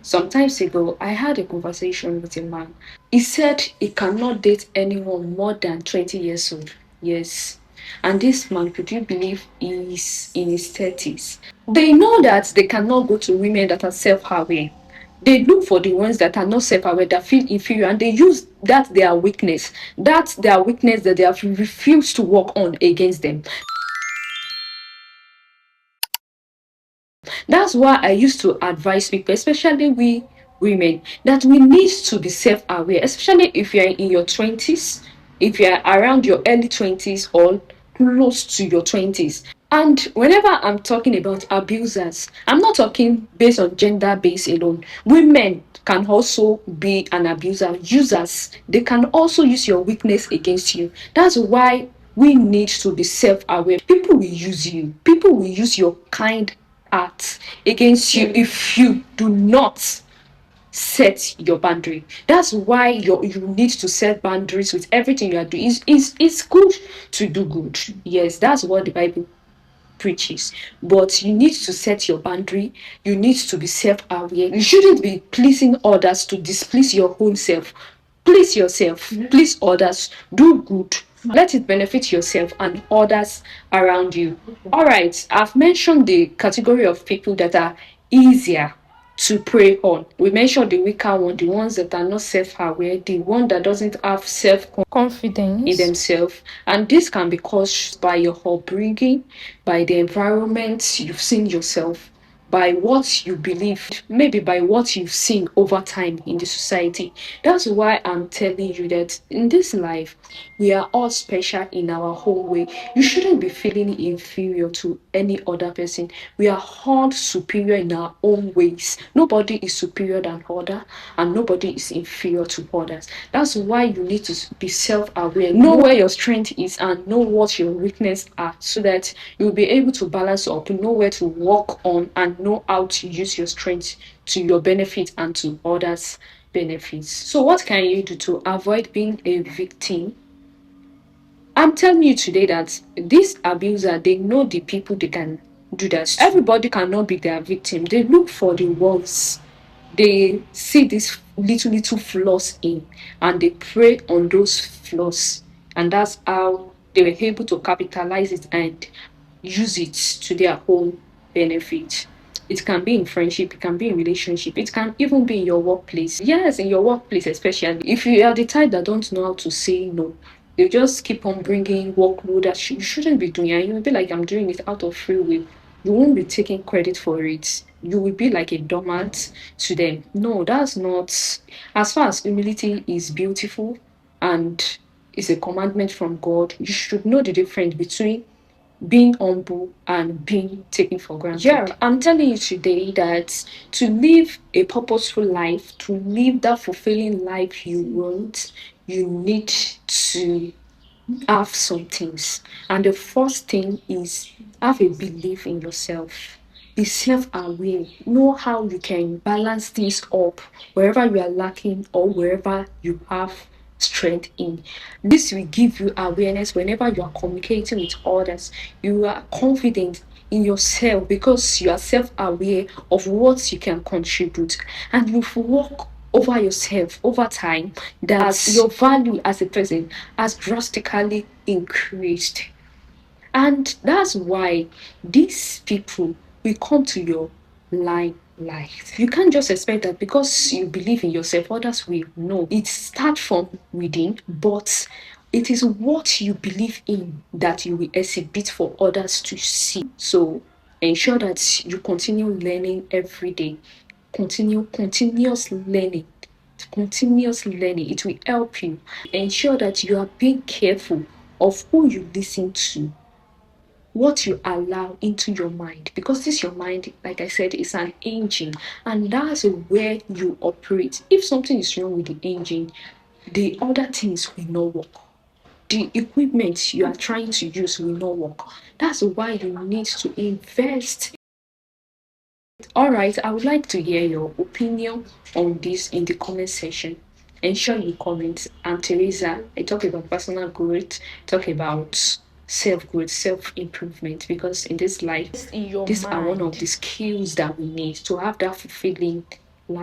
Some times ago, I had a conversation with a man. He said he cannot date anyone more than 20 years old. Yes. And this man, could you believe, is in his 30s? They know that they cannot go to women that are self aware. They look for the ones that are not self aware, that feel inferior, and they use that their weakness. That's their weakness that they have refused to work on against them. That's why I used to advise people, especially we women, that we need to be self-aware, especially if you're in your 20s, if you're around your early 20s or close to your 20s. And whenever I'm talking about abusers, I'm not talking based on gender base alone. Women can also be an abuser. Users, they can also use your weakness against you. That's why we need to be self-aware. People will use you. People will use your kind act against you if you do not set your boundary. That's why you need to set boundaries with everything you are doing. It's good to do good. Yes, that's what the Bible preaches. But you need to set your boundary. You need to be self-aware. You shouldn't be pleasing others to displease your own self. Please yourself, please others, do good. Let it benefit yourself and others around you. All right, I've mentioned the category of people that are easier to prey on. We mentioned the weaker one, the ones that are not self-aware, the one that doesn't have self-confidence in themselves. And this can be caused by your upbringing, by the environment you've seen yourself, by what you believe, maybe by what you've seen over time in the society. That's why I'm telling you that in this life, we are all special in our own way. You shouldn't be feeling inferior to any other person. We are all superior in our own ways. Nobody is superior than other, and nobody is inferior to others. That's why you need to be self-aware, know where your strength is and know what your weaknesses are, so that you'll be able to balance up, know where to work on, and know how to use your strength to your benefit and to others' benefits. So what can you do to avoid being a victim? I'm telling you today that these abuser, they know the people they can do that. Everybody cannot be their victim. They look for the worst. They see these little flaws in, and they prey on those flaws. And that's how they were able to capitalize it and use it to their own benefit. It can be in friendship, it can be in relationship, it can even be in your workplace. Yes, in your workplace, especially if you are the type that don't know how to say no, they just keep on bringing workload that you shouldn't be doing, and you will be like, I'm doing it out of free will. You won't be taking credit for it. You will be like a doormat to them. No, that's not. As far as humility is beautiful and is a commandment from God, you should know the difference between being humble and being taken for granted. Yeah, I'm telling you today that to live a purposeful life, to live that fulfilling life you want, you need to have some things. And the first thing is have a belief in yourself. Be self-aware. Know how you can balance things up wherever you are lacking or wherever you have strength in. This will give you awareness whenever you are communicating with others. You are confident in yourself because you are self-aware of what you can contribute, and you work over yourself over time, that your value as a person has drastically increased. And that's why these people will come to your limelight. You can't just expect that because you believe in yourself, others will. No, it starts from within, but it is what you believe in that you will exhibit for others to see. So ensure that you continue learning every day. Continuous learning. Continuous learning. It will help you. Ensure that you are being careful of who you listen to, what you allow into your mind, because this your mind, like I said, is an engine, and that's where you operate. If something is wrong with the engine, the other things will not work. The equipment you are trying to use will not work. That's why you need to invest. All right, I would like to hear your opinion on this in the comment section. Ensure you comment. And Teresa, I talk about personal growth, talk about self-growth, self-improvement, because in this life, these are one of the skills that we need to have that fulfilling